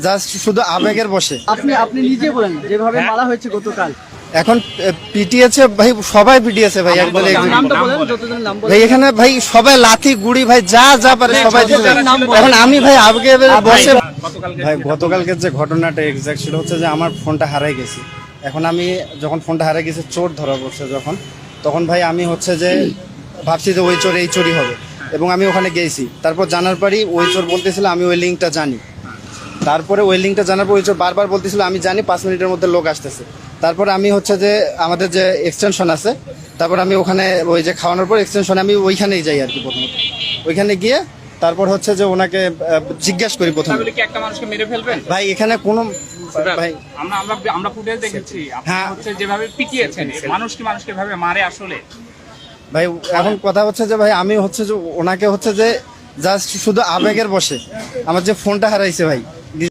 Just শুধু আবেগের বসে। আপনি নিজে বলেন যেভাবে মারা হয়েছে গতকাল। এখন পিটিয়েছে ভাই, সবাই পিটিয়েছে ভাই, একদম নামটা বলেন, যতজনের নাম ভাই বলেন। এখানে ভাই সবাই লাথি গুড়ি ভাই যা যা পারে সবাই দিয়েছে। এখন আমি ভাই আবেগে বসে ভাই, গতকালকে যে ঘটনাটা এক্সাক্ট ছিল হচ্ছে যে আমার ফোনটা হারাই গেছি। এখন আমি যখন ফোনটা হারাই গেছে, চোর ধরা পড়ছে যখন, তখন ভাই আমি হচ্ছে যে ভাবছি যে ওই চোর এই চোরই হবে, এবং আমি ওখানে গেছি। তারপর জানার পরই ওই চোর বলতেছিল আমি ওই লিঙ্কটা জানি। তারপরে ওই লিঙ্কটা জানার পর ওই চোর বারবার বলতেছিল আমি জানি 5 মিনিটের মধ্যে লোক আসতেছে। তারপরে আমি হচ্ছে যে আমাদের যে এক্সটেনশন আছে, তারপর আমি ওখানে ওই যে খাওয়ানোর পর এক্সটেনশনে আমি ওইখানেই যাই আর কি। প্রথমত ওইখানে গিয়ে তারপর হচ্ছে যে ওনাকে জিজ্ঞাসা করি প্রথমে, তাহলে কি একটা মানুষকে মেরে ফেলবেন? ভাই এখানে কোনো ভাই আমরা ফুটেজ দেখেছি, আপনি হ্যাঁ। হচ্ছে যেভাবে পিটিয়েছেন, মানুষ কি মানুষকে ভাবে মারে আসলে? ভাই এখন কথা হচ্ছে যে ভাই আমি হচ্ছে যে ওনাকে হচ্ছে যে জাস্ট শুধু আবেগের বসে আমার যে ফোনটা হারাইছে ভাই,